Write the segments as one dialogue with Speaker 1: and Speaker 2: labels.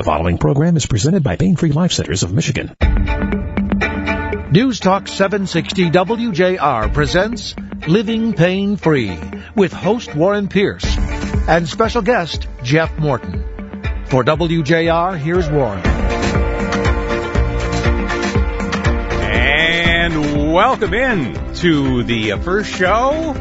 Speaker 1: The following program is presented by Pain-Free Life Centers of Michigan.
Speaker 2: News Talk 760 WJR presents Living Pain-Free with host Warren Pierce and special guest Jeff Morton. For WJR, here's Warren.
Speaker 3: And welcome in to the first show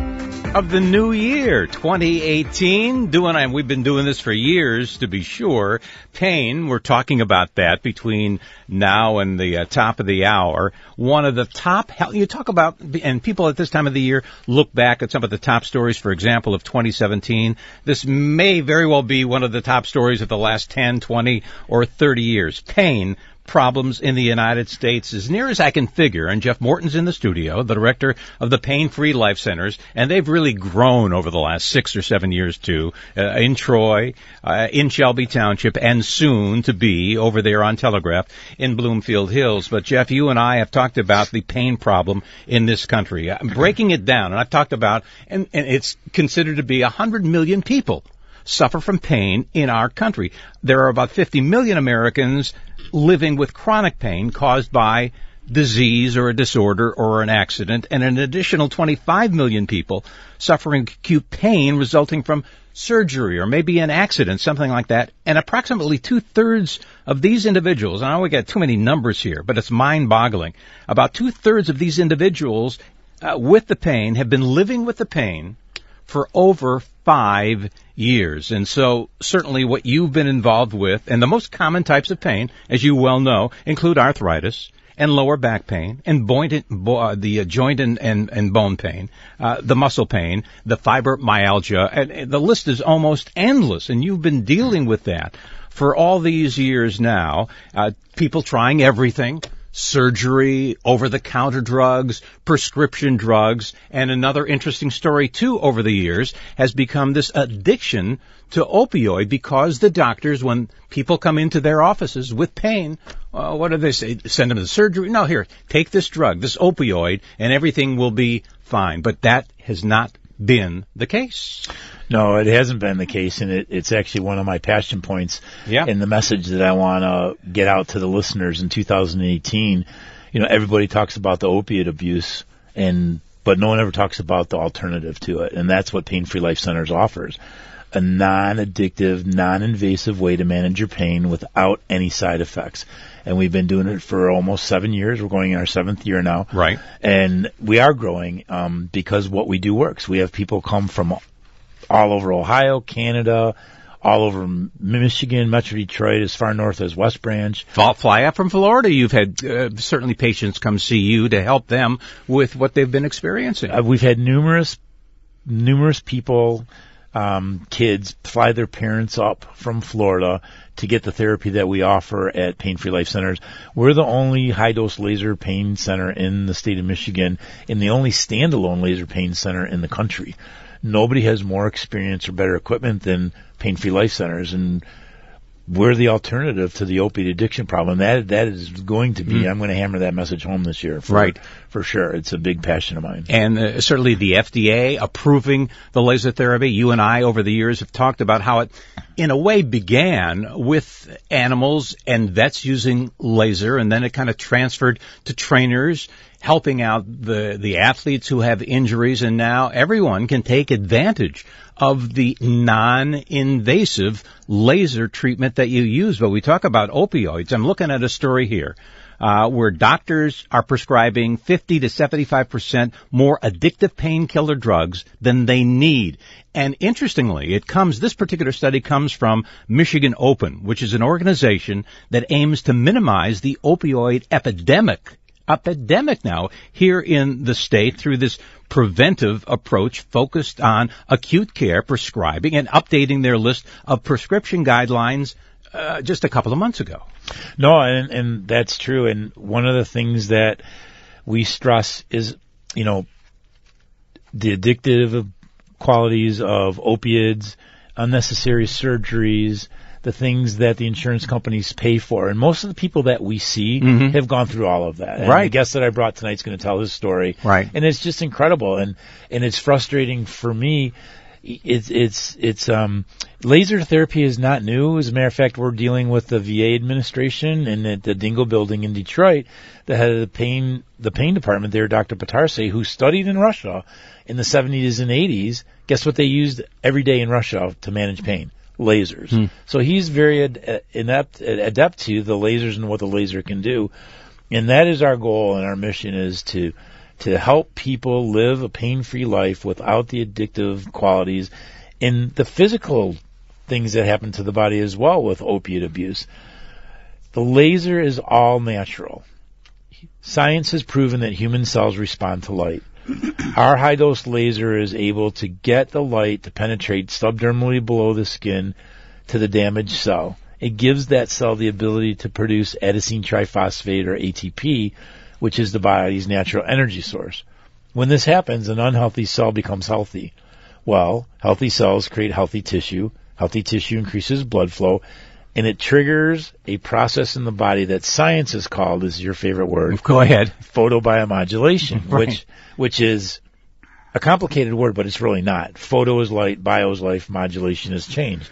Speaker 3: of the new year, 2018. We've been doing this for years, to be sure. Pain, we're talking about that between now and the top of the hour. One of the top, you talk about, and people at this time of the year look back at some of the top stories, for example, of 2017. This may very well be one of the top stories of the last 10, 20, or 30 years. Pain problems in the United States, as near as I can figure. And Jeff Morton's in the studio, the director of the Pain-Free Life Centers, and they've really grown over the last 6 or 7 years, too, in Troy, in Shelby Township, and soon to be over there on Telegraph in Bloomfield Hills. But, Jeff, you and I have talked about the pain problem in this country, breaking it down. And I've talked about, and it's considered to be 100 million people suffer from pain in our country. There are about 50 million Americans living with chronic pain caused by disease or a disorder or an accident, and an additional 25 million people suffering acute pain resulting from surgery or maybe an accident, something like that. And approximately two-thirds of these individuals, and I don't want to get too many numbers here, but it's mind-boggling, about two-thirds of these individuals with the pain have been living with the pain for over 5 years. And so certainly what you've been involved with, and the most common types of pain, as you well know, include arthritis and lower back pain and the joint and bone pain, the muscle pain, the fibromyalgia, and the list is almost endless. And you've been dealing with that for all these years now, people trying everything. Surgery, over-the-counter drugs, prescription drugs, and another interesting story, too, over the years, has become this addiction to opioid because the doctors, when people come into their offices with pain, what do they say? Send them to surgery? No, here, take this drug, this opioid, and everything will be fine. But that has not been the case.
Speaker 4: No, it hasn't been the case, and it's actually one of my passion points in the message that I want to get out to the listeners in 2018. You know, everybody talks about the opiate abuse, but no one ever talks about the alternative to it, and that's what Pain-Free Life Centers offers. A non-addictive, non-invasive way to manage your pain without any side effects. And we've been doing it for almost 7 years. We're going in our 7th year now.
Speaker 3: Right.
Speaker 4: And we are growing because what we do works. We have people come from all over Ohio, Canada, all over Michigan, Metro Detroit, as far north as West Branch.
Speaker 3: Fly up from Florida. You've had certainly patients come see you to help them with what they've been experiencing.
Speaker 4: We've had numerous people, kids, fly their parents up from Florida to get the therapy that we offer at Pain-Free Life Centers. We're the only high-dose laser pain center in the state of Michigan and the only standalone laser pain center in the country. Nobody has more experience or better equipment than Pain-Free Life Centers, and we're the alternative to the opiate addiction problem. That is going to be, I'm going to hammer that message home this year. For sure. It's a big passion of mine.
Speaker 3: And certainly the FDA approving the laser therapy. You and I over the years have talked about how it, in a way, began with animals and vets using laser, and then it kind of transferred to trainers helping out the athletes who have injuries, and now everyone can take advantage of the non-invasive laser treatment that you use. But we talk about opioids. I'm looking at a story here where doctors are prescribing 50 to 75% more addictive painkiller drugs than they need. And interestingly, this particular study comes from Michigan Open, which is an organization that aims to minimize the opioid epidemic now here in the state through this preventive approach focused on acute care, prescribing, and updating their list of prescription guidelines just a couple of months ago.
Speaker 4: No, and that's true. And one of the things that we stress is, the addictive qualities of opioids, unnecessary surgeries, the things that the insurance companies pay for. And most of the people that we see have gone through all of that. And the guest that I brought tonight is going to tell his story.
Speaker 3: Right.
Speaker 4: And it's just incredible. And it's frustrating for me laser therapy is not new. As a matter of fact, we're dealing with the VA administration and at the Dingle building in Detroit, the head of the pain department there, Dr. Patarse, who studied in Russia in the 70s and 80s. Guess what they used every day in Russia to manage pain? Lasers. So he's very adept to the lasers and what the laser can do. And that is our goal and our mission, is to help people live a pain-free life without the addictive qualities and the physical things that happen to the body as well with opiate abuse. The laser is all natural. Science has proven that human cells respond to light. Our high-dose laser is able to get the light to penetrate subdermally below the skin to the damaged cell. It gives that cell the ability to produce adenosine triphosphate, or ATP, which is the body's natural energy source. When this happens, an unhealthy cell becomes healthy. Well, healthy cells create healthy tissue. Healthy tissue increases blood flow, and it triggers a process in the body that science has called, is your favorite word.
Speaker 3: Go ahead.
Speaker 4: Photobiomodulation,
Speaker 3: Right.
Speaker 4: which is a complicated word, but it's really not. Photo is light, bio is life, modulation is change.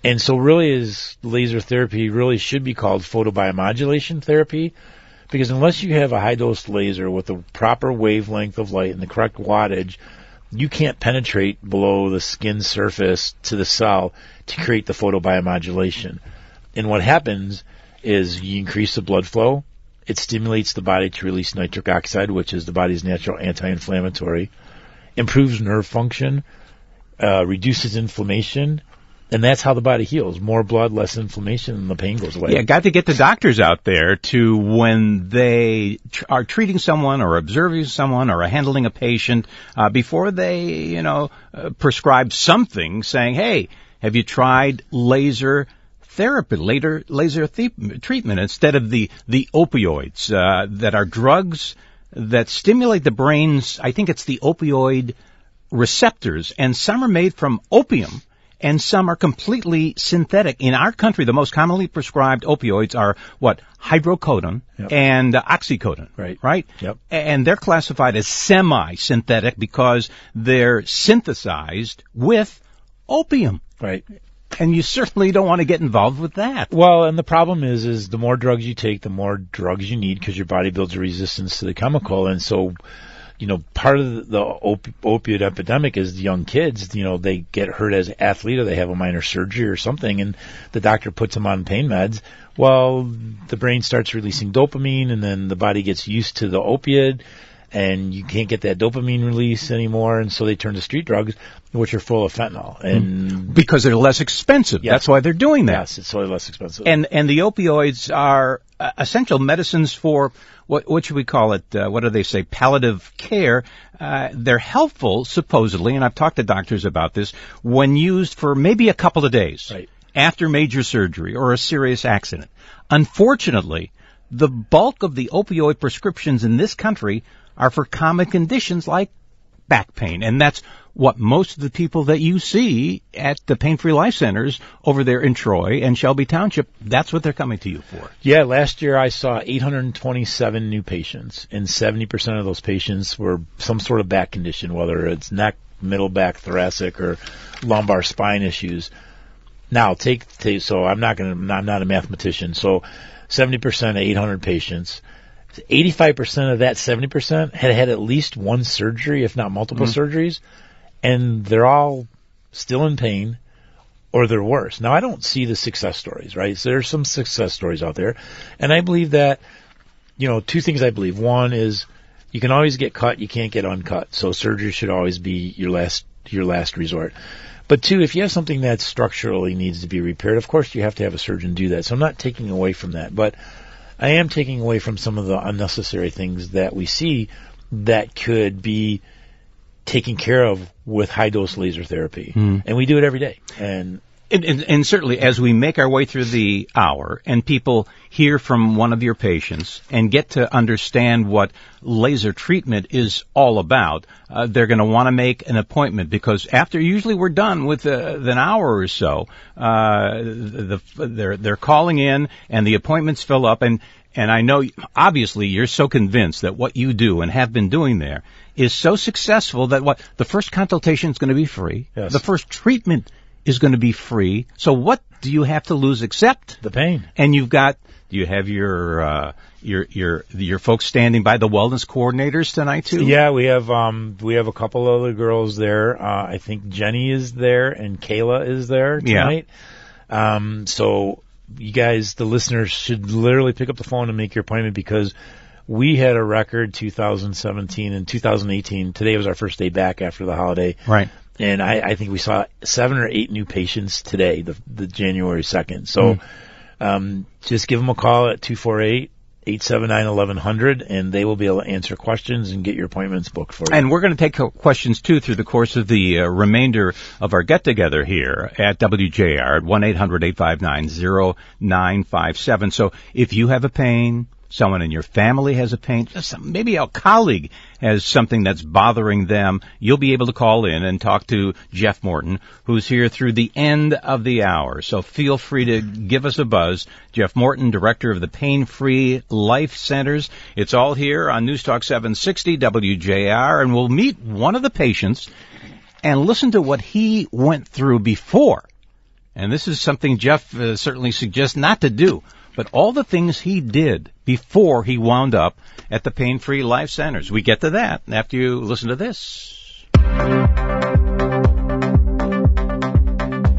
Speaker 4: And so really is laser therapy really should be called photobiomodulation therapy, because unless you have a high-dose laser with the proper wavelength of light and the correct wattage, you can't penetrate below the skin surface to the cell to create the photobiomodulation. And what happens is you increase the blood flow. It stimulates the body to release nitric oxide, which is the body's natural anti-inflammatory, improves nerve function, reduces inflammation, and that's how the body heals. More blood, less inflammation, and the pain goes away.
Speaker 3: Yeah, got to get the doctors out there to, when they are treating someone or observing someone or handling a patient, before they, prescribe something, saying, hey, have you tried laser therapy, laser treatment, instead of the opioids that are drugs that stimulate the brain's, I think it's the opioid receptors, and some are made from opium, and some are completely synthetic. In our country, the most commonly prescribed opioids are hydrocodone and oxycodone. Right?
Speaker 4: Yep.
Speaker 3: And they're classified as semi-synthetic because they're synthesized with opium.
Speaker 4: Right.
Speaker 3: And you certainly don't want to get involved with that.
Speaker 4: Well, and the problem is the more drugs you take, the more drugs you need, because your body builds a resistance to the chemical. And so, part of the opioid epidemic is the young kids, they get hurt as an athlete or they have a minor surgery or something, and the doctor puts them on pain meds. Well, the brain starts releasing dopamine, and then the body gets used to the opioid, and you can't get that dopamine release anymore, and so they turn to street drugs, which are full of fentanyl. And
Speaker 3: because they're less expensive.
Speaker 4: Yes.
Speaker 3: That's why they're doing that.
Speaker 4: Yes, it's totally less expensive.
Speaker 3: And the opioids are essential medicines for, what should we call it? What do they say? Palliative care. They're helpful, supposedly, and I've talked to doctors about this, when used for maybe a couple of days after major surgery or a serious accident. Unfortunately, the bulk of the opioid prescriptions in this country are for common conditions like back pain, and that's what most of the people that you see at the Pain-Free Life Centers over there in Troy and Shelby Township, that's what they're coming to you for.
Speaker 4: Yeah, last year I saw 827 new patients, and 70% of those patients were some sort of back condition, whether it's neck, middle back, thoracic, or lumbar spine issues. Now, so I'm not a mathematician, so 70% 800 patients. 85% of that 70% had at least one surgery, if not multiple surgeries, and they're all still in pain, or they're worse. Now, I don't see the success stories, right? So there's some success stories out there, and I believe that, two things I believe. One is you can always get cut, you can't get uncut, so surgery should always be your last resort. But two, if you have something that structurally needs to be repaired, of course you have to have a surgeon do that. So I'm not taking away from that, but I am taking away from some of the unnecessary things that we see that could be taken care of with high-dose laser therapy. And we do it every day. And
Speaker 3: And certainly, as we make our way through the hour and people hear from one of your patients and get to understand what laser treatment is all about, they're going to want to make an appointment, because after usually we're done with an hour or so, they're calling in and the appointments fill up. And I know, obviously, you're so convinced that what you do and have been doing there is so successful that the first consultation is going to be free.
Speaker 4: Yes.
Speaker 3: The first treatment is going to be free. So what do you have to lose except
Speaker 4: the pain?
Speaker 3: And do you have your folks standing by, the wellness coordinators tonight too?
Speaker 4: Yeah, we have a couple other girls there. I think Jenny is there and Kayla is there tonight. Yeah. So you guys, the listeners, should literally pick up the phone and make your appointment, because we had a record 2017 and 2018. Today was our first day back after the holiday.
Speaker 3: Right.
Speaker 4: And I think we saw 7 or 8 new patients today, the January 2nd. So just give them a call at 248-879-1100, and they will be able to answer questions and get your appointments booked for you.
Speaker 3: And we're going to take questions, too, through the course of the remainder of our get-together here at WJR at 1-800-859-0957. So if you have a pain, someone in your family has a pain, maybe a colleague has something that's bothering them, you'll be able to call in and talk to Jeff Morton, who's here through the end of the hour. So feel free to give us a buzz. Jeff Morton, director of the Pain-Free Life Centers. It's all here on News Talk 760 WJR, and we'll meet one of the patients and listen to what he went through before. And this is something Jeff certainly suggests not to do, but all the things he did before he wound up at the Pain-Free Life Centers. We get to that after you listen to this.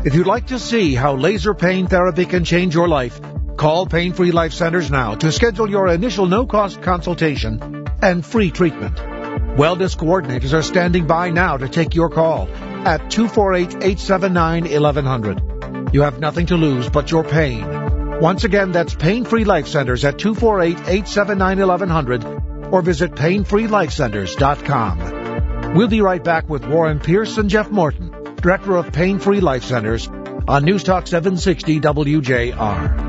Speaker 2: If you'd like to see how laser pain therapy can change your life, call Pain-Free Life Centers now to schedule your initial no-cost consultation and free treatment. Wellness coordinators are standing by now to take your call at 248-879-1100. You have nothing to lose but your pain. Once again, that's Pain-Free Life Centers at 248-879-1100, or visit painfreelifecenters.com. We'll be right back with Warren Pierce and Jeff Morton, director of Pain-Free Life Centers, on News Talk 760 WJR.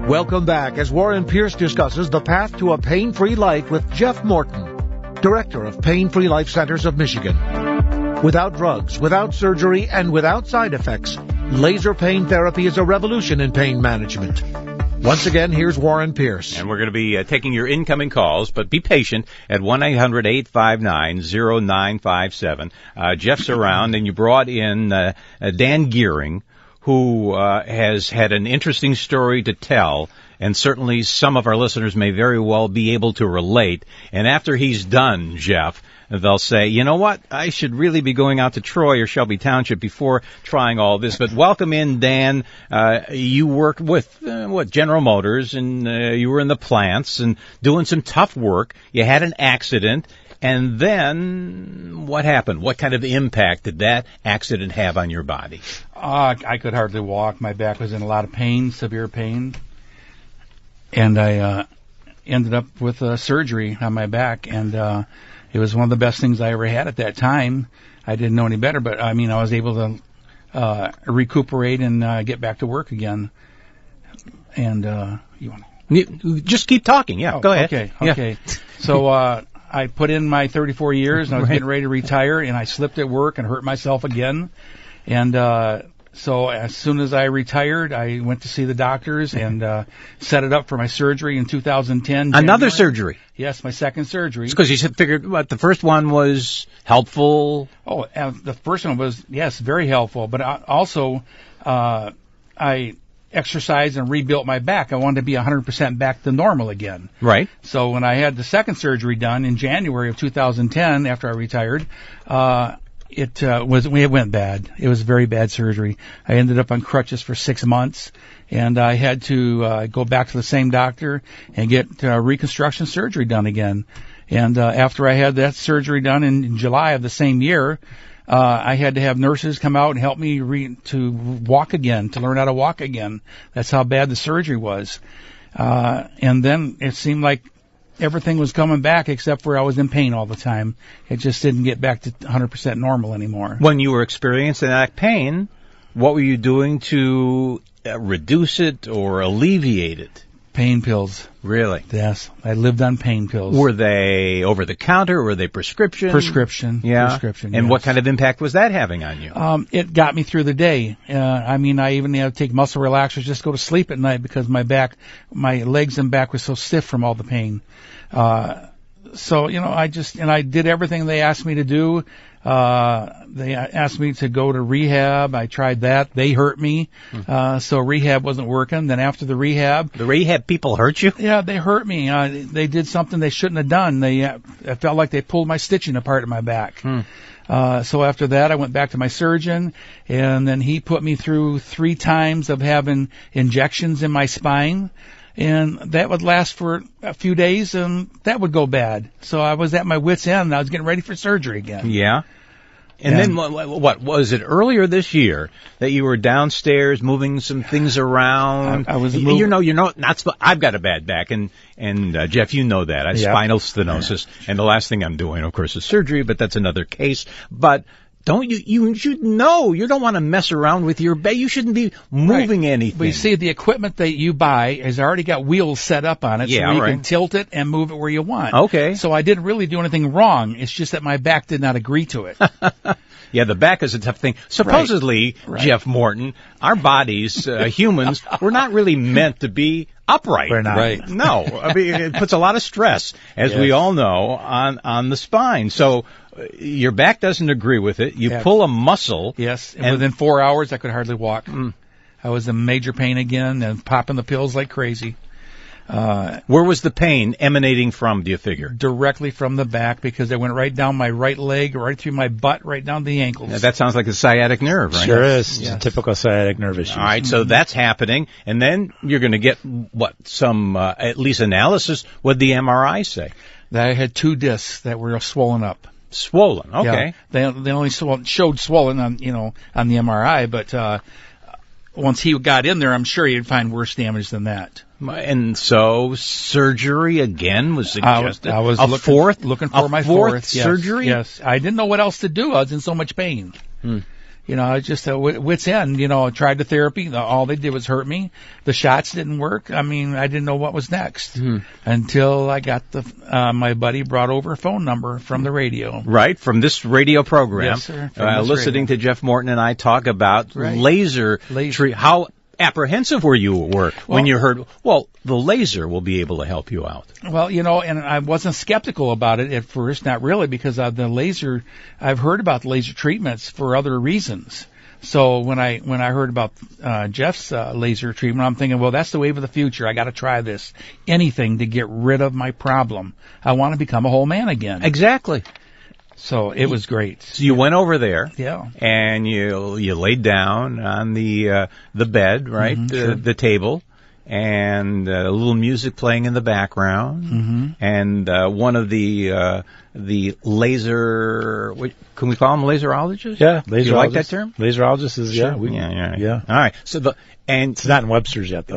Speaker 2: Welcome back as Warren Pierce discusses the path to a pain-free life with Jeff Morton, director of Pain-Free Life Centers of Michigan. Without drugs, without surgery, and without side effects, laser pain therapy is a revolution in pain management. Once again, here's Warren Pierce.
Speaker 3: And we're going to be taking your incoming calls, but be patient at 1-800-859-0957. Jeff's around, and you brought in Dan Gearing, who has had an interesting story to tell, and certainly some of our listeners may very well be able to relate. And after he's done, Jeff, they'll say, you know what, I should really be going out to Troy or Shelby Township before trying all this. But welcome in, Dan. You worked with, General Motors, and you were in the plants and doing some tough work. You had an accident, and then what happened? What kind of impact did that accident have on your body?
Speaker 5: I could hardly walk. My back was in a lot of pain, severe pain. And I ended up with surgery on my back, and it was one of the best things I ever had at that time. I didn't know any better, but I mean, I was able to recuperate and get back to work again. And you want
Speaker 3: just keep talking. Yeah, go ahead.
Speaker 5: Okay.
Speaker 3: Yeah.
Speaker 5: So I put in my 34 years, and I was getting ready to retire, and I slipped at work and hurt myself again. And so as soon as I retired, I went to see the doctors and set it up for my surgery in 2010.
Speaker 3: Another
Speaker 5: January.
Speaker 3: surgery?
Speaker 5: Yes, my second surgery.
Speaker 3: It's because you figured the first one was helpful.
Speaker 5: Oh, the first one was, yes, very helpful. But also, I exercised and rebuilt my back. I wanted to be 100% back to normal again.
Speaker 3: Right.
Speaker 5: So when I had the second surgery done in January of 2010, after I retired, it went bad. It was a very bad surgery. I ended up on crutches for 6 months, and I had to go back to the same doctor and get reconstruction surgery done again. And after I had that surgery done in July of the same year, I had to have nurses come out and help me to walk again, to learn how to walk again. That's how bad the surgery was. And then it seemed like everything was coming back except for I was in pain all the time. It just didn't get back to 100% normal anymore.
Speaker 3: When you were experiencing that pain, what were you doing to reduce it or alleviate it?
Speaker 5: Pain pills.
Speaker 3: Really?
Speaker 5: Yes, I lived on pain pills.
Speaker 3: Were they over the counter or were they prescription?
Speaker 5: Prescription.
Speaker 3: Yeah.
Speaker 5: Prescription.
Speaker 3: And
Speaker 5: yes.
Speaker 3: what kind of impact was that having on you?
Speaker 5: It got me through the day. I even had to take muscle relaxers just to go to sleep at night because my legs and back were so stiff from all the pain. So, I did everything they asked me to do. They asked me to go to rehab. I tried that. They hurt me. So rehab wasn't working. Then after the rehab.
Speaker 3: The rehab people hurt you?
Speaker 5: Yeah, they hurt me. They did something they shouldn't have done. I felt like they pulled my stitching apart in my back. So after that, I went back to my surgeon, and then he put me through 3 times of having injections in my spine. And that would last for a few days, and that would go bad. So I was at my wit's end, and I was getting ready for surgery again.
Speaker 3: Yeah. And then what was it earlier this year that you were downstairs moving some things around?
Speaker 5: I was moving.
Speaker 3: I've got a bad back, and Jeff, you know that. I have spinal stenosis, and the last thing I'm doing, of course, is surgery, but that's another case. But don't you should know you don't want to mess around with your bed. You shouldn't be moving anything.
Speaker 5: But you see, the equipment that you buy has already got wheels set up on it, so you can tilt it and move it where you want.
Speaker 3: Okay.
Speaker 5: So I didn't really do anything wrong. It's just that my back did not agree to it.
Speaker 3: Yeah, the back is a tough thing. Supposedly, Jeff Morton, our bodies, humans, we're not really meant to be upright.
Speaker 4: We're not.
Speaker 3: Right. No. I mean, it puts a lot of stress, as we all know, on the spine. So your back doesn't agree with it. You pull a muscle.
Speaker 5: Yes. And within 4 hours, I could hardly walk. I was in major pain again and popping the pills like crazy.
Speaker 3: Where was the pain emanating from, do you figure?
Speaker 5: Directly from the back, because it went right down my right leg, right through my butt, right down the ankles.
Speaker 3: Now, that sounds like a sciatic nerve, right?
Speaker 4: Sure is. It's a typical sciatic nerve issue.
Speaker 3: All right, so that's happening. And then you're going to get, some at least analysis. What did the MRI say?
Speaker 5: That I had 2 discs that were swollen up.
Speaker 3: Swollen, okay.
Speaker 5: Yeah, they only showed swollen on the MRI, but once he got in there, I'm sure he'd find worse damage than that.
Speaker 3: And so surgery again was suggested.
Speaker 5: I was looking for my fourth
Speaker 3: surgery.
Speaker 5: Yes, I didn't know what else to do. I was in so much pain. I was just at wit's end. I tried the therapy. All they did was hurt me. The shots didn't work. I mean, I didn't know what was next until I got my buddy brought over a phone number from the radio.
Speaker 3: Right, from this radio program.
Speaker 5: Yes, sir.
Speaker 3: Listening to Jeff Morton and I talk about laser. How apprehensive were you when you heard, the laser will be able to help you out?
Speaker 5: Well, and I wasn't skeptical about it at first, not really, because the laser, I've heard about laser treatments for other reasons. So when I heard about Jeff's laser treatment, I'm thinking, that's the wave of the future. I got to try this. Anything to get rid of my problem. I want to become a whole man again.
Speaker 3: Exactly.
Speaker 5: So it was great.
Speaker 3: So you went over there,
Speaker 5: and
Speaker 3: you laid down on the bed, right, the table, and a little music playing in the background, and one of the laser. Can we call them laserologists?
Speaker 4: Yeah,
Speaker 3: laserologists. You like that term?
Speaker 4: Laserologist is
Speaker 3: yeah. All right. So it's
Speaker 4: not in Webster's yet, though.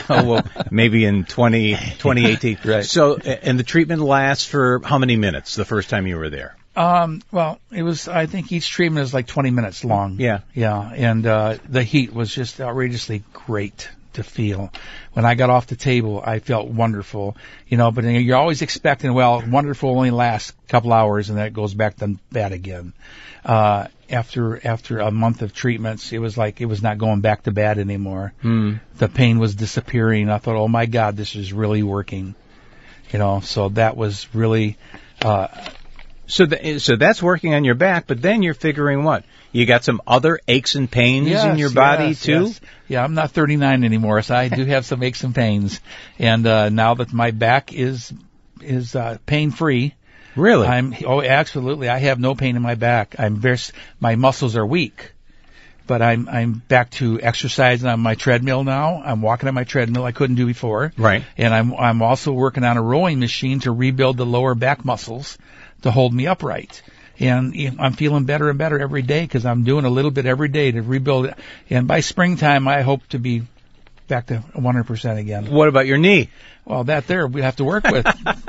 Speaker 3: No, maybe in 2018.
Speaker 5: Right.
Speaker 3: So, and the treatment lasts for how many minutes? The first time you were there?
Speaker 5: It was, I think each treatment is like 20 minutes long.
Speaker 3: Yeah.
Speaker 5: Yeah. And, the heat was just outrageously great to feel. When I got off the table, I felt wonderful, but you're always expecting, wonderful only lasts a couple hours and then it goes back to bad again. After a month of treatments, it was like it was not going back to bad anymore. The pain was disappearing. I thought, oh my God, this is really working. So that was really,
Speaker 3: So that's working on your back, but then you're figuring what? You got some other aches and pains in your body too?
Speaker 5: Yes. Yeah, I'm not 39 anymore, so I do have some aches and pains. And now that my back is pain-free.
Speaker 3: Really?
Speaker 5: Absolutely. I have no pain in my back. My muscles are weak. But I'm back to exercising on my treadmill now. I'm walking on my treadmill I couldn't do before.
Speaker 3: Right.
Speaker 5: And I'm also working on a rowing machine to rebuild the lower back muscles to hold me upright. And I'm feeling better and better every day because I'm doing a little bit every day to rebuild it. And by springtime, I hope to be back to 100% again.
Speaker 3: What about your knee?
Speaker 5: Well, that there we have to work with.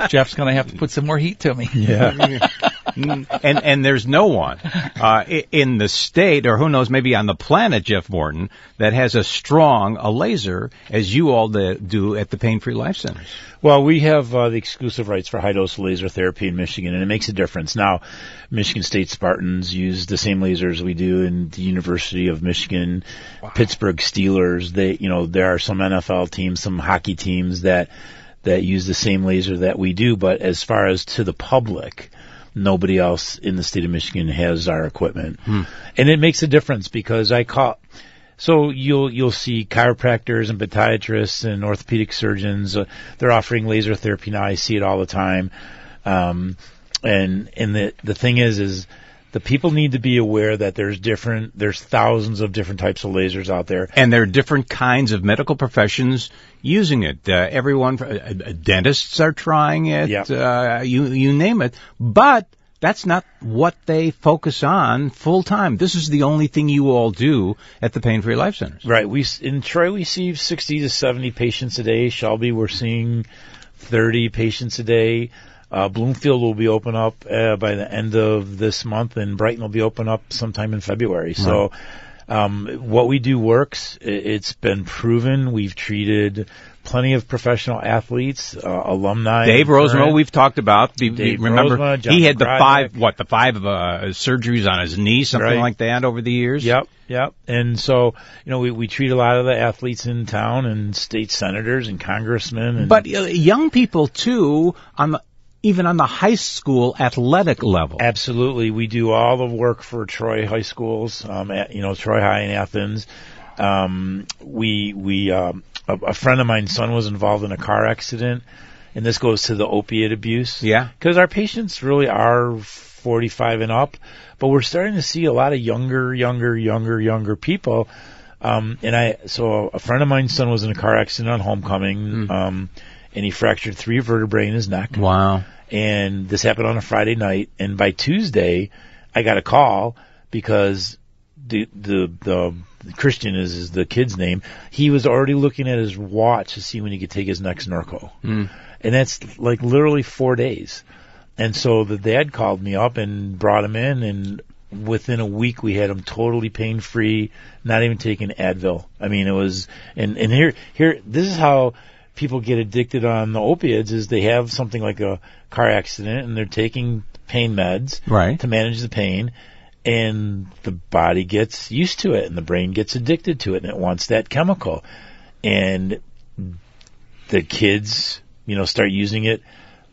Speaker 5: Jeff's going to have to put some more heat to me.
Speaker 4: Yeah.
Speaker 3: And there's no one in the state, or who knows, maybe on the planet, Jeff Morton, that has as strong a laser as you all do at the Pain Free Life Centers.
Speaker 4: Well, we have the exclusive rights for high-dose laser therapy in Michigan, and it makes a difference. Now, Michigan State Spartans use the same lasers we do in the University of Michigan, Pittsburgh Steelers. There are some NFL teams, some hockey teams that use the same laser that we do, but as far as to the public, nobody else in the state of Michigan has our equipment. And it makes a difference because so you'll see chiropractors and podiatrists and orthopedic surgeons. They're offering laser therapy now. I see it all the time. And the thing is the people need to be aware that there's thousands of different types of lasers out there.
Speaker 3: And there are different kinds of medical professions using it. Everyone, dentists are trying it.
Speaker 4: Yep.
Speaker 3: You name it. But that's not what they focus on full time. This is the only thing you all do at the Pain Free Life Centers.
Speaker 4: Right. In Troy, we see 60 to 70 patients a day. Shelby, we're seeing 30 patients a day. Bloomfield will be open up by the end of this month, and Brighton will be open up sometime in February. So what we do works. It's been proven. We've treated plenty of professional athletes, alumni.
Speaker 3: Dave Rosemont, we've talked about. Remember,
Speaker 4: Rosemont,
Speaker 3: he had the
Speaker 4: Broderick.
Speaker 3: five surgeries on his knee, something like that over the years.
Speaker 4: Yep. And so, we treat a lot of the athletes in town and state senators and congressmen.
Speaker 3: But young people, too, even on the high school athletic level.
Speaker 4: Absolutely. We do all the work for Troy high schools, Troy High in Athens. A friend of mine's son was involved in a car accident, and this goes to the opiate abuse. Yeah. Because our patients really are 45 and up, but we're starting to see a lot of younger people. So a friend of mine's son was in a car accident on homecoming, and he fractured 3 vertebrae in his neck.
Speaker 3: Wow.
Speaker 4: And this happened on a Friday night, and by Tuesday, I got a call because the Christian is the kid's name. He was already looking at his watch to see when he could take his next narco. And that's like literally 4 days. And so the dad called me up and brought him in, and within a week we had him totally pain-free, not even taking Advil. I mean, it was, and here, this is how people get addicted on the opiates, is they have something like a car accident and they're taking pain meds to manage the pain. And the body gets used to it, and the brain gets addicted to it, and it wants that chemical. And the kids, start using it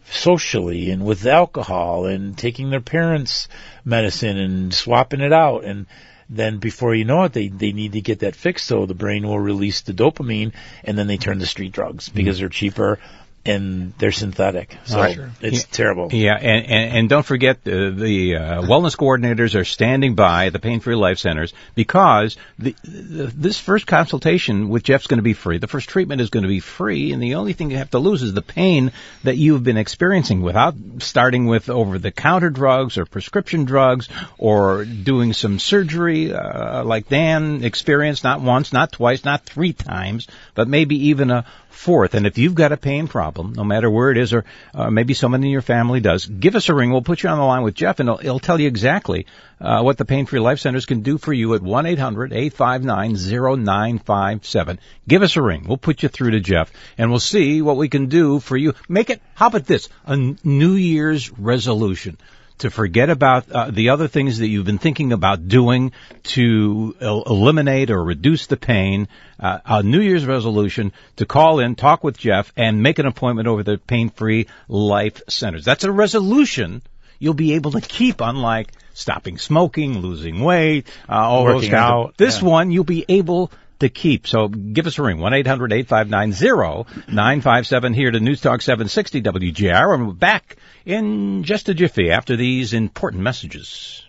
Speaker 4: socially and with alcohol and taking their parents' medicine and swapping it out. And then before you know it, they need to get that fixed, so the brain will release the dopamine, and then they turn to street drugs because they're cheaper and they're synthetic. So it's terrible.
Speaker 3: Yeah, and don't forget the wellness coordinators are standing by at the Pain Free Life Centers, because this first consultation with Jeff's going to be free. The first treatment is going to be free, and the only thing you have to lose is the pain that you've been experiencing without starting with over-the-counter drugs or prescription drugs or doing some surgery like Dan experienced, not once, not twice, not 3 times, but maybe even a 4th. And if you've got a pain problem, no matter where it is, or maybe someone in your family does, give us a ring. We'll put you on the line with Jeff, and he'll tell you exactly what the Pain Free Life Centers can do for you at 1-800-859-0957. Give us a ring. We'll put you through to Jeff, and we'll see what we can do for you. Make it, how about this, a New Year's resolution to forget about the other things that you've been thinking about doing to eliminate or reduce the pain. A New Year's resolution to call in, talk with Jeff, and make an appointment over the Pain Free Life Centers. That's a resolution you'll be able to keep, unlike stopping smoking, losing weight, all
Speaker 4: working
Speaker 3: those
Speaker 4: out.
Speaker 3: This one you'll be able to keep. So give us a ring, 1-800-859-0957 here to News Talk 760 WJR. And we're back in just a jiffy after these important messages.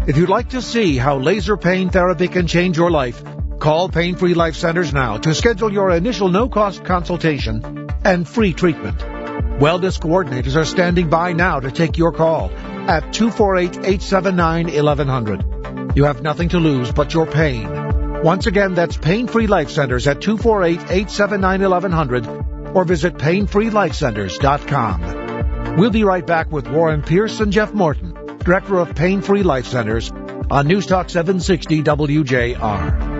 Speaker 2: If you'd like to see how laser pain therapy can change your life, call Pain Free Life Centers now to schedule your initial no-cost consultation and free treatment. Wellness coordinators are standing by now to take your call at 248-879-1100. You have nothing to lose but your pain. Once again, that's Pain Free Life Centers at 248-879-1100 or visit painfreelifecenters.com. We'll be right back with Warren Pierce and Jeff Morton, Director of Pain Free Life Centers, on News Talk 760 WJR.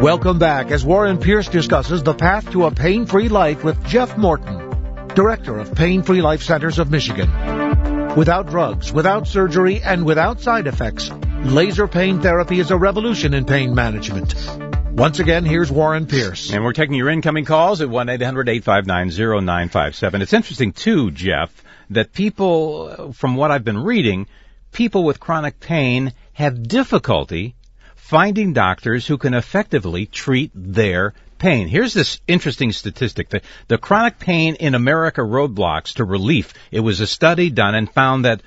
Speaker 2: Welcome back as Warren Pierce discusses the path to a pain-free life with Jeff Morton, Director of Pain Free Life Centers of Michigan. Without drugs, without surgery, and without side effects, laser pain therapy is a revolution in pain management. Once again, here's Warren Pierce.
Speaker 3: And we're taking your incoming calls at 1-800-859-0957. It's interesting, too, Jeff, that people, from what I've been reading, people with chronic pain have difficulty finding doctors who can effectively treat their pain. Here's this interesting statistic. The chronic pain in America roadblocks to relief. It was a study done and found that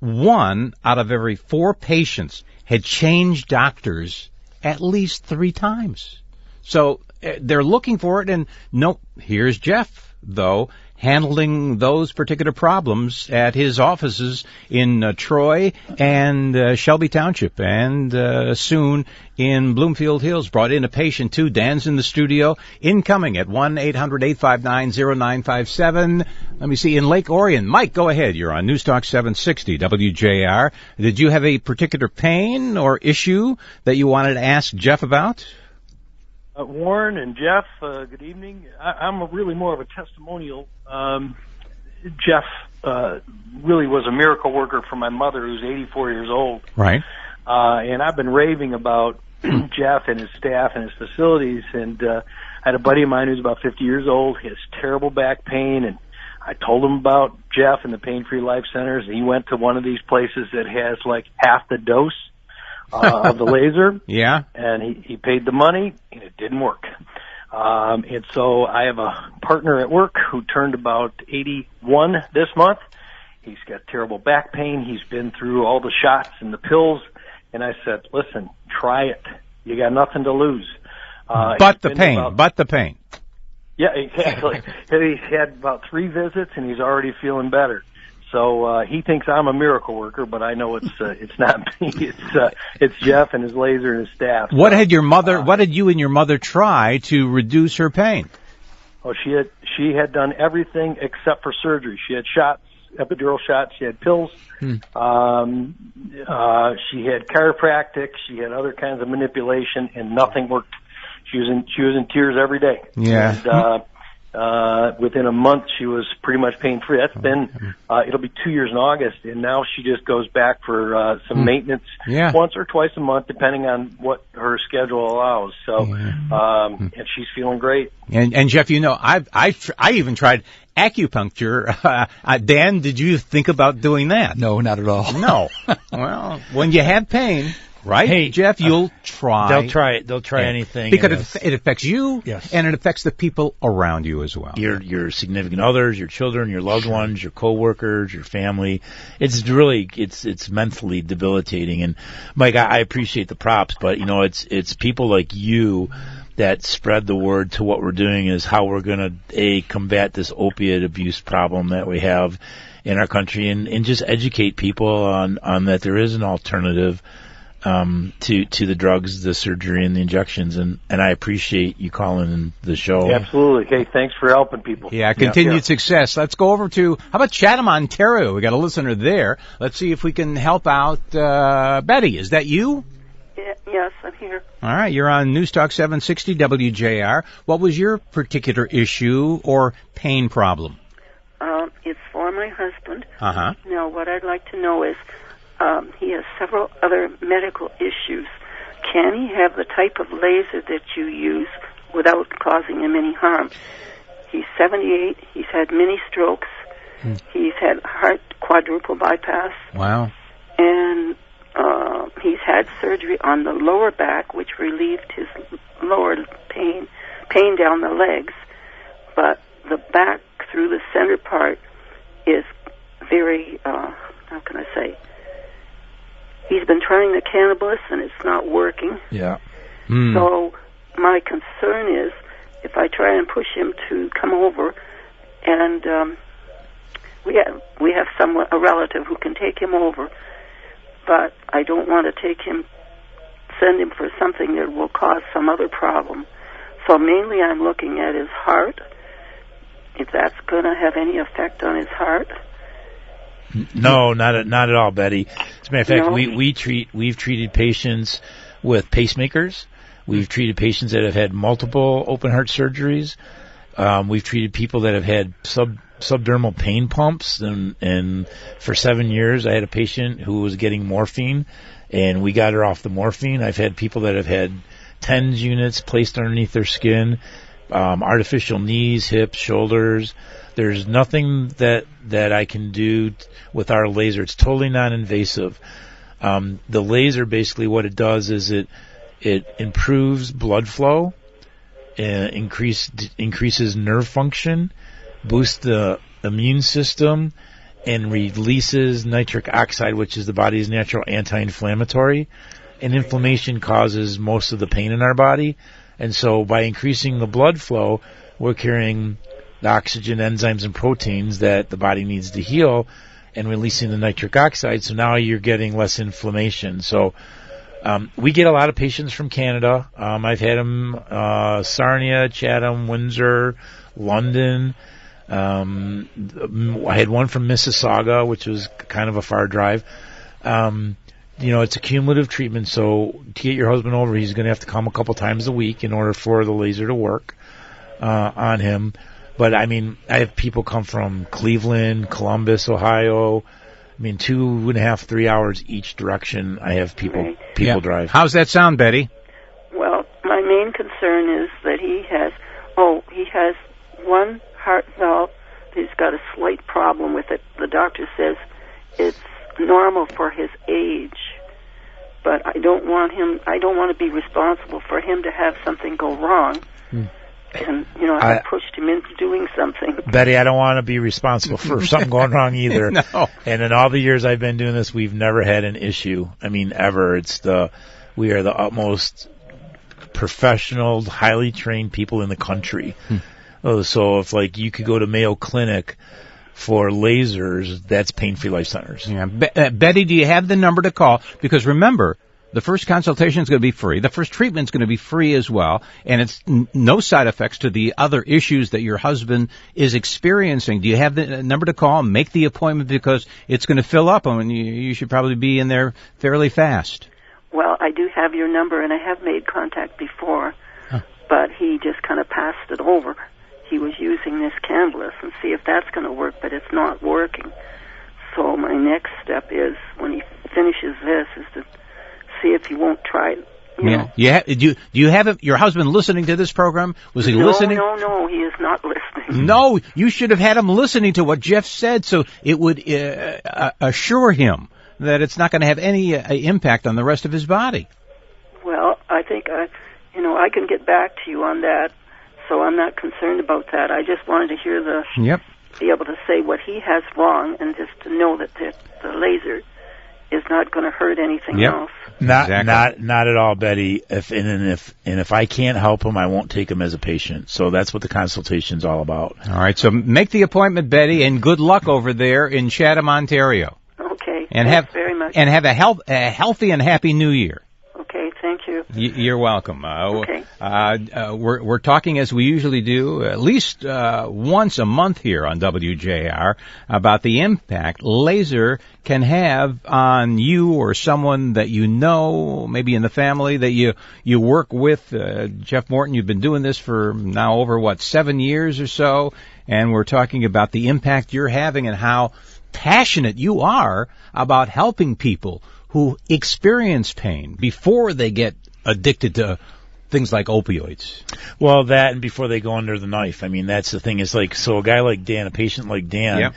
Speaker 3: 1 out of every 4 patients had changed doctors at least 3 times. So they're looking for it, and nope, here's Jeff, though, handling those particular problems at his offices in Troy and Shelby Township, and soon in Bloomfield Hills. Brought in a patient, too. Dan's in the studio. Incoming at 1-800-859-0957. Let me see, in Lake Orion. Mike, go ahead. You're on News Talk 760 WJR. Did you have a particular pain or issue that you wanted to ask Jeff about?
Speaker 6: Warren and Jeff, good evening. I'm really more of a testimonial. Jeff really was a miracle worker for my mother, who's 84 years old.
Speaker 3: Right.
Speaker 6: And I've been raving about Jeff and his staff and his facilities. And I had a buddy of mine who's about 50 years old. He has terrible back pain, and I told him about Jeff and the Pain Free Life Centers. He went to one of these places that has like half the dose of the laser.
Speaker 3: Yeah.
Speaker 6: And he paid the money, and it didn't work. And so I have a partner at work who turned about 81 this month. He's got terrible back pain. He's been through all the shots and the pills. And I said, listen, try it. You got nothing to lose.
Speaker 3: But the pain.
Speaker 6: Yeah, exactly. He's had about 3 visits, and he's already feeling better. So he thinks I'm a miracle worker, but I know it's not me. It's Jeff and his laser and his staff.
Speaker 3: What had your mother? What did you and your mother try to reduce her pain?
Speaker 6: Oh, she had done everything except for surgery. She had shots, epidural shots. She had pills. She had chiropractic. She had other kinds of manipulation, and nothing worked. She was in tears every day.
Speaker 3: Yeah.
Speaker 6: And, within a month, she was pretty much pain-free. That's been, it'll be 2 years in August, and now she just goes back for some maintenance once or twice a month, depending on what her schedule allows. So, and she's feeling great.
Speaker 3: And Jeff, you know, I even tried acupuncture. Dan, did you think about doing that?
Speaker 5: No, not at all.
Speaker 3: No. Well, when you have pain, right,
Speaker 4: hey,
Speaker 3: Jeff, you'll try.
Speaker 4: They'll try it. They'll try anything.
Speaker 3: Because it affects you,
Speaker 5: yes,
Speaker 3: and it affects the people around you as well.
Speaker 4: Your significant others, your children, your loved ones, your coworkers, your family. It's really, it's mentally debilitating. And Mike, I appreciate the props, but you know, it's people like you that spread the word to what we're doing is how we're going to combat this opiate abuse problem that we have in our country, and just educate people on that there is an alternative to the drugs, the surgery, and the injections, and I appreciate you calling in the show.
Speaker 6: Absolutely. Hey, thanks for helping people.
Speaker 3: Yeah, continued success. Let's go over to, how about Chatham, Ontario? We got a listener there. Let's see if we can help out. Betty, is that you?
Speaker 7: Yes, I'm here.
Speaker 3: All right, you're on News Talk 760 WJR. What was your particular issue or pain problem?
Speaker 7: It's for my husband.
Speaker 3: Uh-huh.
Speaker 7: Now, what I'd like to know is, he has several other medical issues. Can he have the type of laser that you use without causing him any harm? He's 78. He's had many strokes. He's had heart quadruple bypass.
Speaker 3: Wow.
Speaker 7: And he's had surgery on the lower back, which relieved his lower pain down the legs. But the back through the center part is very, how can I say? He's been trying the cannabis, and it's not working.
Speaker 4: Yeah.
Speaker 7: So my concern is if I try and push him to come over and we have a relative who can take him over, but I don't want to send him for something that will cause some other problem. So mainly I'm looking at his heart, if that's going to have any effect on his heart.
Speaker 4: No, not at all, Betty. As a matter of fact, we've treated patients with pacemakers. We've treated patients that have had multiple open heart surgeries. We've treated people that have had subdermal pain pumps, and for 7 years I had a patient who was getting morphine, and we got her off the morphine. I've had people that have had TENS units placed underneath their skin, artificial knees, hips, shoulders. There's nothing that I can do with our laser. It's totally non-invasive. The laser, basically what it does is it improves blood flow, increases nerve function, boosts the immune system, and releases nitric oxide, which is the body's natural anti-inflammatory. And inflammation causes most of the pain in our body. And so by increasing the blood flow, we're carrying the oxygen, enzymes, and proteins that the body needs to heal, and releasing the nitric oxide. So now you're getting less inflammation. So we get a lot of patients from Canada. I've had them Sarnia, Chatham, Windsor, London. I had one from Mississauga, which was kind of a far drive. It's a cumulative treatment. So to get your husband over, he's going to have to come a couple times a week in order for the laser to work on him. But, I have people come from Cleveland, Columbus, Ohio. 2.5, 3 hours each direction. I have people drive.
Speaker 3: How's that sound, Betty?
Speaker 7: Well, my main concern is that he has one heart valve. He's got a slight problem with it. The doctor says it's normal for his age, but I don't want to be responsible for him to have something go wrong. And, I pushed him into doing something.
Speaker 4: Betty, I don't want to be responsible for something going wrong either.
Speaker 3: No.
Speaker 4: And in all the years I've been doing this, we've never had an issue. Ever. We are the utmost professional, highly trained people in the country. So if you could go to Mayo Clinic for lasers, that's Pain-Free Life Centers.
Speaker 3: Yeah. Betty, do you have the number to call? Because remember, the first consultation is going to be free. The first treatment is going to be free as well. And it's no side effects to the other issues that your husband is experiencing. Do you have the number to call? Make the appointment, because it's going to fill up, and you should probably be in there fairly fast.
Speaker 7: Well, I do have your number, and I have made contact before, but he just kind of passed it over. He was using this Cambless and see if that's going to work, but it's not working. So my next step is, when he finishes this, is to see if he won't try it.
Speaker 3: Do you have your husband listening to this program? Was he listening?
Speaker 7: No, he is not listening.
Speaker 3: No, you should have had him listening to what Jeff said, so it would assure him that it's not going to have any impact on the rest of his body.
Speaker 7: Well, I think I can get back to you on that, so I'm not concerned about that. I just wanted to hear be able to say what he has wrong, and just to know that the laser is not going to hurt anything else.
Speaker 4: Not at all, Betty. If I can't help him, I won't take him as a patient. So that's what the consultation's all about.
Speaker 3: All right. So make the appointment, Betty, and good luck over there in Chatham, Ontario.
Speaker 7: Okay.
Speaker 3: Thanks
Speaker 7: very much.
Speaker 3: And have a healthy and happy New Year.
Speaker 7: Okay. Thank you.
Speaker 3: You're welcome.
Speaker 7: Okay.
Speaker 3: We're talking, as we usually do, at least once a month here on WJR, about the impact laser can have on you or someone that you know, maybe in the family that you work with. Jeff Morton, you've been doing this for now over 7 years or so, and we're talking about the impact you're having and how passionate you are about helping people who experience pain before they get addicted to things like opioids.
Speaker 4: Well, that, and before they go under the knife. That's the thing. It's so a guy like Dan, a patient like Dan,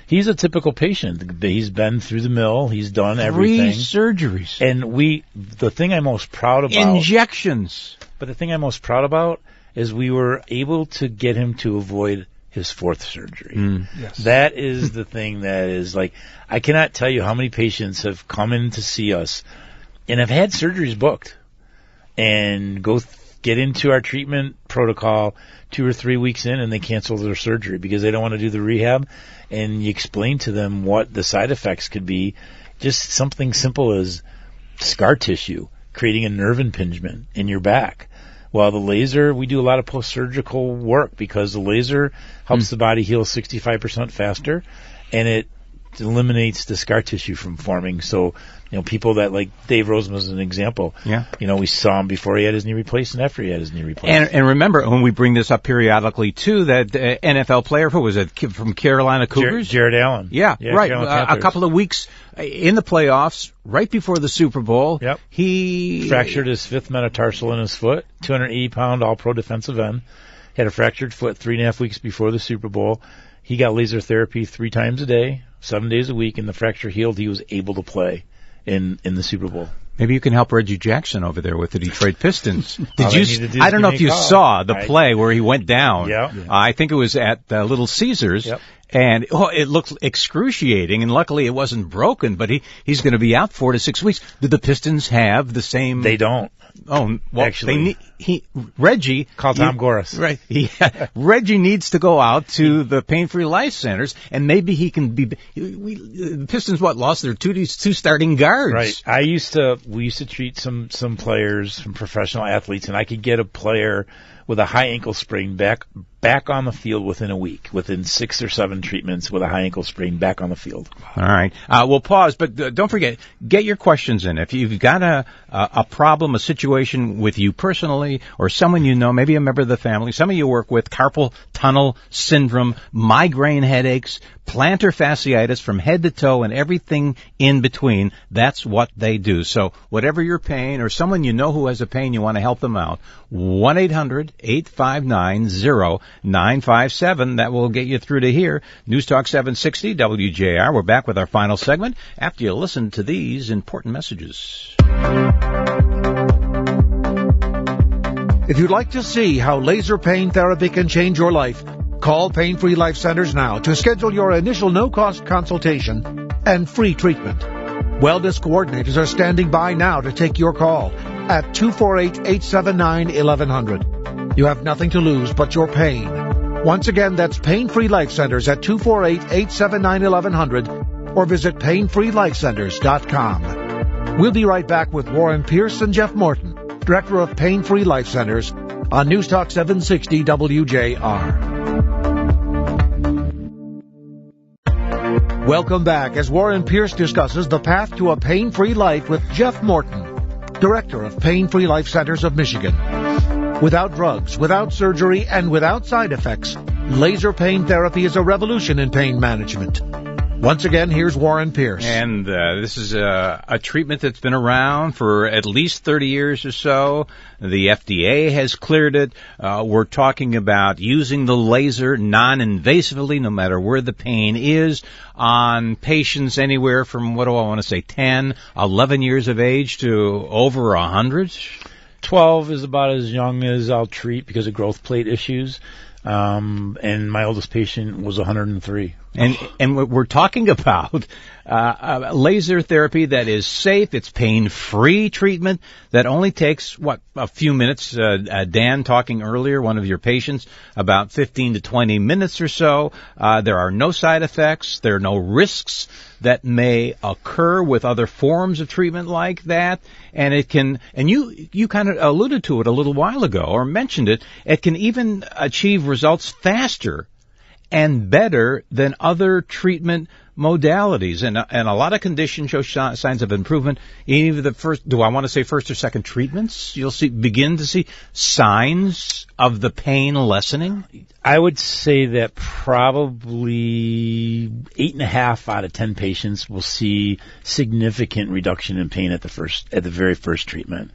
Speaker 4: he's a typical patient. He's been through the mill. He's done everything.
Speaker 3: 3 surgeries.
Speaker 4: And the thing I'm most proud about...
Speaker 3: Injections.
Speaker 4: But the thing I'm most proud about is we were able to get him to avoid his 4th surgery.
Speaker 5: Yes.
Speaker 4: That is the thing that is I cannot tell you how many patients have come in to see us and have had surgeries booked and go get into our treatment protocol 2 or 3 weeks in and they cancel their surgery because they don't want to do the rehab. And you explain to them what the side effects could be. Just something simple as scar tissue, creating a nerve impingement in your back. Well, the laser, we do a lot of post-surgical work because the laser helps the body heal 65% faster, and it eliminates the scar tissue from forming. So, people that, like Dave Rosen was an example.
Speaker 3: Yeah.
Speaker 4: We saw him before he had his knee replaced and after he had his knee replaced.
Speaker 3: And remember, when we bring this up periodically, too, that NFL player, who was it, from Carolina Cougars?
Speaker 4: Jared Allen.
Speaker 3: Yeah, right. A couple of weeks in the playoffs, right before the Super Bowl, he
Speaker 4: fractured his fifth metatarsal in his foot, 280-pound all-pro defensive end. Had a fractured foot 3.5 weeks before the Super Bowl. He got laser therapy 3 times a day, 7 days a week, and the fracture healed. He was able to play in the Super Bowl.
Speaker 3: Maybe you can help Reggie Jackson over there with the Detroit Pistons. I don't know if you
Speaker 4: call.
Speaker 3: saw the play where he went down.
Speaker 4: Yeah.
Speaker 3: I think it was at Little Caesars.
Speaker 4: Yep.
Speaker 3: And it looked excruciating, and luckily it wasn't broken, but he's going to be out 4 to 6 weeks. Do the Pistons have the same?
Speaker 4: They don't.
Speaker 3: Oh, well,
Speaker 4: actually,
Speaker 3: Reggie
Speaker 4: call Tom Goris.
Speaker 3: Right. Reggie needs to go out to the pain-free life centers, and maybe he can be. The Pistons lost their two starting guards.
Speaker 4: Right. We used to treat some players, some professional athletes, and I could get a player with a high ankle sprain back on the field within a week, within 6 or 7 treatments with a high ankle sprain back on the field.
Speaker 3: All right. We'll pause, but don't forget, get your questions in. If you've got a problem, a situation with you personally or someone you know, maybe a member of the family, some of you work with, carpal tunnel syndrome, migraine headaches, plantar fasciitis from head to toe and everything in between, that's what they do. So whatever your pain or someone you know who has a pain, you want to help them out, 1-800-859-0957. That will get you through to here. News Talk 760 WJR. We're back with our final segment after you listen to these important messages.
Speaker 2: If you'd like to see how laser pain therapy can change your life, call Pain Free Life Centers now to schedule your initial no-cost consultation and free treatment. Wellness coordinators are standing by now to take your call at 248-879-1100. You have nothing to lose but your pain. Once again, that's Pain Free Life Centers at 248-879-1100 or visit painfreelifecenters.com. We'll be right back with Warren Pierce and Jeff Morton, Director of Pain Free Life Centers, on News Talk 760 WJR. Welcome back as Warren Pierce discusses the path to a pain-free life with Jeff Morton, Director of Pain Free Life Centers of Michigan. Without drugs, without surgery, and without side effects, laser pain therapy is a revolution in pain management. Once again, here's Warren Pierce.
Speaker 3: And this is a treatment that's been around for at least 30 years or so. The FDA has cleared it. We're talking about using the laser non-invasively, no matter where the pain is, on patients anywhere from, 10, 11 years of age to over 100?
Speaker 4: 12 is about as young as I'll treat because of growth plate issues. And my oldest patient was 103.
Speaker 3: And we're talking about laser therapy that is safe. It's pain-free treatment that only takes, a few minutes. Dan talking earlier, one of your patients, about 15 to 20 minutes or so. There are no side effects. There are no risks that may occur with other forms of treatment like that. And it can, and you kind of alluded to it a little while ago or mentioned it, it can even achieve results faster and better than other treatment modalities. And a lot of conditions show signs of improvement. Even the first or second treatments, you'll begin to see signs of the pain lessening.
Speaker 4: I would say that probably 8.5 out of 10 patients will see significant reduction in pain at the very first treatment.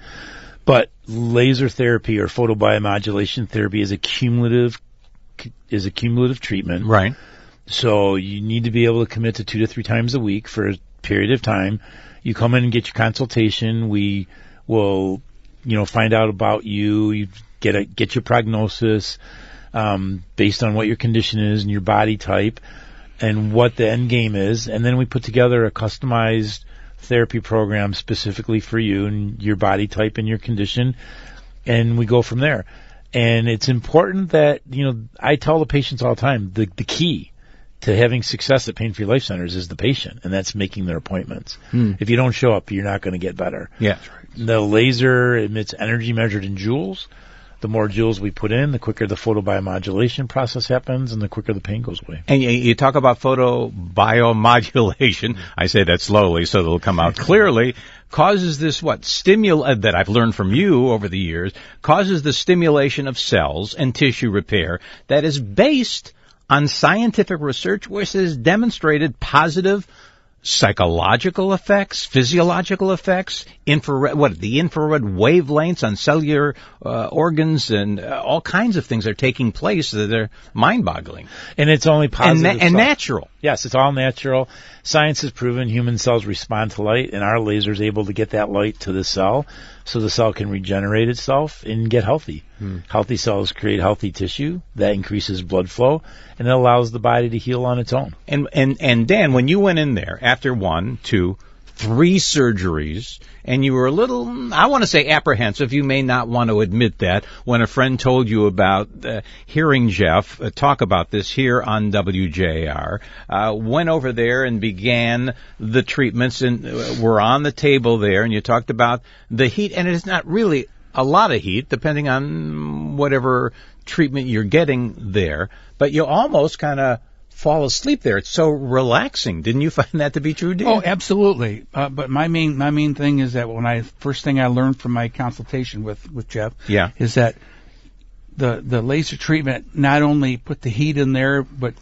Speaker 4: But laser therapy or photobiomodulation therapy is a cumulative treatment.
Speaker 3: Right.
Speaker 4: So you need to be able to commit to 2 to 3 times a week for a period of time. You come in and get your consultation. We will, find out about you. You get your prognosis based on what your condition is and your body type and what the end game is. And then we put together a customized therapy program specifically for you and your body type and your condition. and we go from there. And it's important that, I tell the patients all the time, the key to having success at pain-free life centers is the patient, and that's making their appointments. If you don't show up, you're not going to get better.
Speaker 3: Yeah, that's right.
Speaker 4: The laser emits energy measured in joules. The more joules we put in, the quicker the photobiomodulation process happens, and the quicker the pain goes away.
Speaker 3: And you talk about photobiomodulation. I say that slowly so it'll come out clearly. Causes this, that I've learned from you over the years, causes the stimulation of cells and tissue repair that is based on scientific research which has demonstrated positive psychological effects, physiological effects, the infrared wavelengths on cellular organs, and all kinds of things are taking place that are mind-boggling.
Speaker 4: And it's only positive
Speaker 3: and natural.
Speaker 4: Yes, it's all natural. Science has proven human cells respond to light, and our laser is able to get that light to the cell so the cell can regenerate itself and get healthy. Healthy cells create healthy tissue. That increases blood flow, and it allows the body to heal on its own.
Speaker 3: And Dan, when you went in there after 1, 2, 3 surgeries, and you were a little, I want to say apprehensive, you may not want to admit that, when a friend told you about hearing Jeff talk about this here on WJR, went over there and began the treatments, and were on the table there, and you talked about the heat, and it's not really a lot of heat, depending on whatever treatment you're getting there, but you almost kind of fall asleep there. It's so relaxing. Didn't you find that to be true, Dan?
Speaker 5: Oh, absolutely. But my main thing is that first thing I learned from my consultation with Jeff, is that the laser treatment not only put the heat in there, but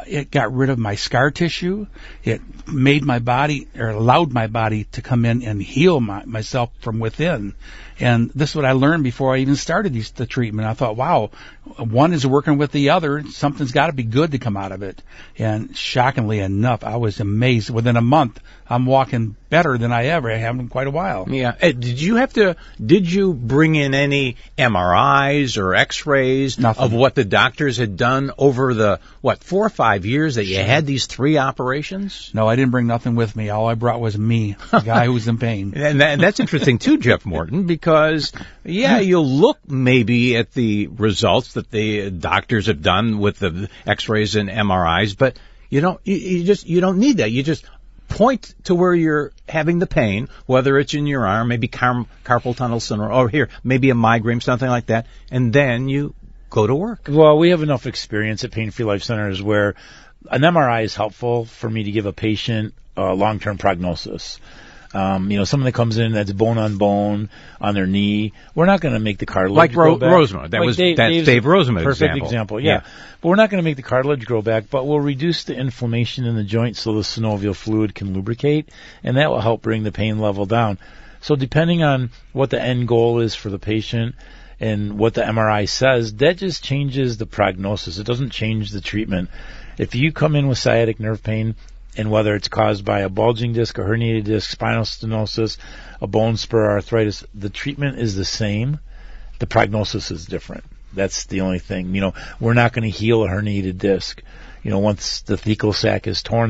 Speaker 5: it got rid of my scar tissue. It made my body, or allowed my body to come in and heal myself from within. And this is what I learned before I even started the treatment. I thought, wow, one is working with the other. Something's got to be good to come out of it. And shockingly enough, I was amazed. Within a month, I'm walking better than I ever have in quite a while.
Speaker 3: Yeah. Did you bring in any MRIs or X-rays of what the doctors had done over the, 4 or 5 years that you had these 3 operations?
Speaker 5: No, I didn't bring nothing with me. All I brought was me, the guy who was in pain.
Speaker 3: And that's interesting too, Jeff Morton, because, you'll look maybe at the results that the doctors have done with the X-rays and MRIs, but you don't need that. You just point to where you're having the pain, whether it's in your arm, maybe carpal tunnel syndrome, or here, maybe a migraine, something like that, and then you go to work.
Speaker 4: Well, we have enough experience at pain-free life centers where an MRI is helpful for me to give a patient a long-term prognosis. Someone that comes in that's bone on bone on their knee, we're not going to make the cartilage grow back.
Speaker 3: Rosemont. That was Dave Rosemont
Speaker 4: perfect example. Yeah. But we're not going to make the cartilage grow back, but we'll reduce the inflammation in the joint so the synovial fluid can lubricate, and that will help bring the pain level down. So depending on what the end goal is for the patient and what the MRI says, that just changes the prognosis. It doesn't change the treatment. If you come in with sciatic nerve pain, and whether it's caused by a bulging disc, a herniated disc, spinal stenosis, a bone spur, arthritis, the treatment is the same. The prognosis is different. That's the only thing. We're not going to heal a herniated disc. Once the thecal sac is torn,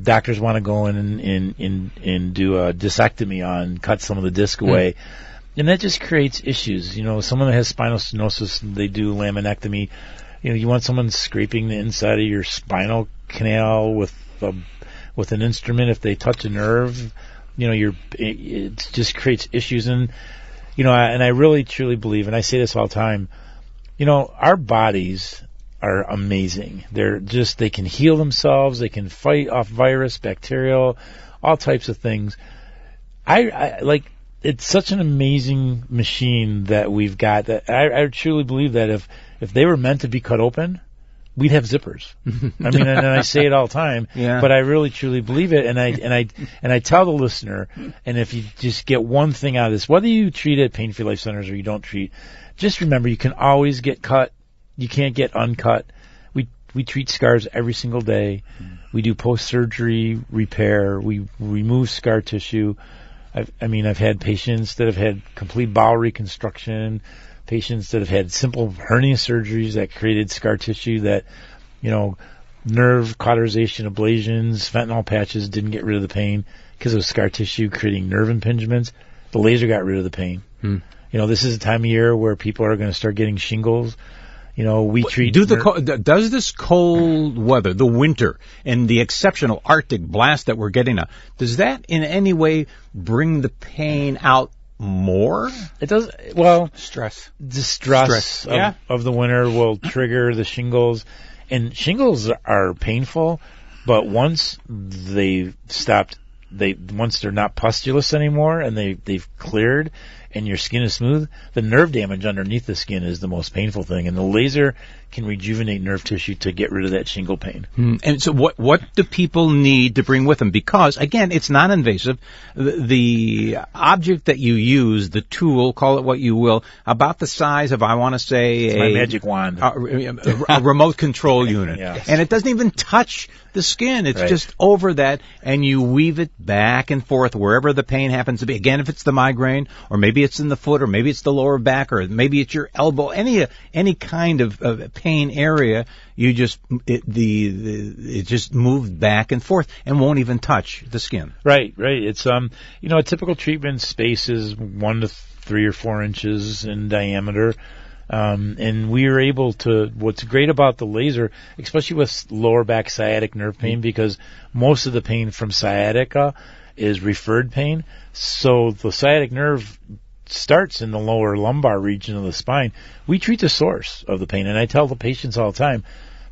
Speaker 4: doctors want to go in and do a discectomy on, cut some of the disc away. And that just creates issues. Someone that has spinal stenosis, they do laminectomy. You want someone scraping the inside of your spinal canal with an instrument. If they touch a nerve, it just creates issues. And I really truly believe, and I say this all the time, our bodies are amazing. They can heal themselves. They can fight off virus, bacterial, all types of things. It's such an amazing machine that we've got that I truly believe that if they were meant to be cut open, we'd have zippers. I mean, and I say it all the time, but I really truly believe it. And I tell the listener, and if you just get one thing out of this, whether you treat at pain-free life centers or you don't treat, just remember you can always get cut. You can't get uncut. We treat scars every single day. We do post-surgery repair. We remove scar tissue. I've had patients that have had complete bowel reconstruction, patients that have had simple hernia surgeries that created scar tissue that, nerve cauterization, ablations, fentanyl patches didn't get rid of the pain because of scar tissue creating nerve impingements. The laser got rid of the pain. You know, this is a time of year where people are going to start getting shingles. You know, we treat...
Speaker 3: Does this cold weather, the winter, and the exceptional Arctic blast that we're getting now, does that in any way bring the pain out more?
Speaker 4: It does. Well,
Speaker 5: Stress.
Speaker 4: the stress of the winter will trigger the shingles. And shingles are painful, but once they've stopped, once they're not pustulous anymore and they've cleared and your skin is smooth, the nerve damage underneath the skin is the most painful thing. And the laser can rejuvenate nerve tissue to get rid of that shingle pain.
Speaker 3: And so what do people need to bring with them? Because, again, it's non-invasive. The object that you use, the tool, call it what you will, about the size of, I want to say,
Speaker 4: my magic wand.
Speaker 3: A remote control unit.
Speaker 4: Yes.
Speaker 3: And it doesn't even touch the skin. It's just over that, and you weave it back and forth wherever the pain happens to be. Again, if it's the migraine, or maybe it's in the foot, or maybe it's the lower back, or maybe it's your elbow, any kind of pain area, you just it just moves back and forth and won't even touch the skin.
Speaker 4: Right. It's a typical treatment space is 1 to 3 or 4 inches in diameter. And we are able to, what's great about the laser, especially with lower back sciatic nerve pain, because most of the pain from sciatica is referred pain. So the sciatic nerve starts in the lower lumbar region of the spine. We treat the source of the pain. And I tell the patients all the time,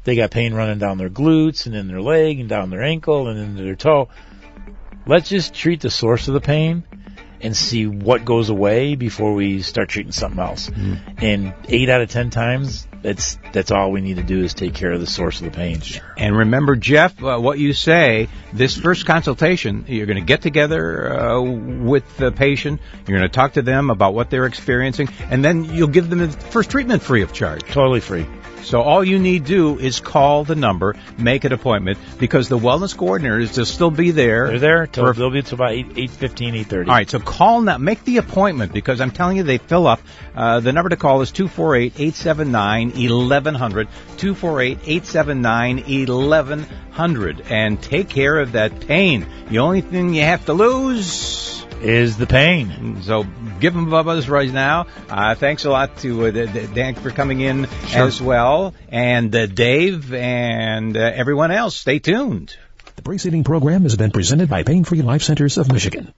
Speaker 4: they got pain running down their glutes and in their leg and down their ankle and into their toe. Let's just treat the source of the pain and see what goes away before we start treating something else. And 8 out of 10 times, that's all we need to do is take care of the source of the pain.
Speaker 3: And remember, Jeff, what you say, this first consultation, you're going to get together with the patient, you're going to talk to them about what they're experiencing, and then you'll give them the first treatment free of charge.
Speaker 4: Totally free.
Speaker 3: So all you need to do is call the number, make an appointment, because the wellness coordinators will still be there.
Speaker 4: They're there. They'll be till about 8:15, 8:30.
Speaker 3: All right, so call now. Make the appointment, because I'm telling you, they fill up. The number to call is 248-879-1100, 248-879-1100, and take care of that pain. The only thing you have to lose
Speaker 4: is the pain.
Speaker 3: So give them a buzz right now. Thanks a lot to Dan for coming in as well, and Dave and everyone else. Stay tuned.
Speaker 1: The preceding program has been presented by Pain Free Life Centers of Michigan.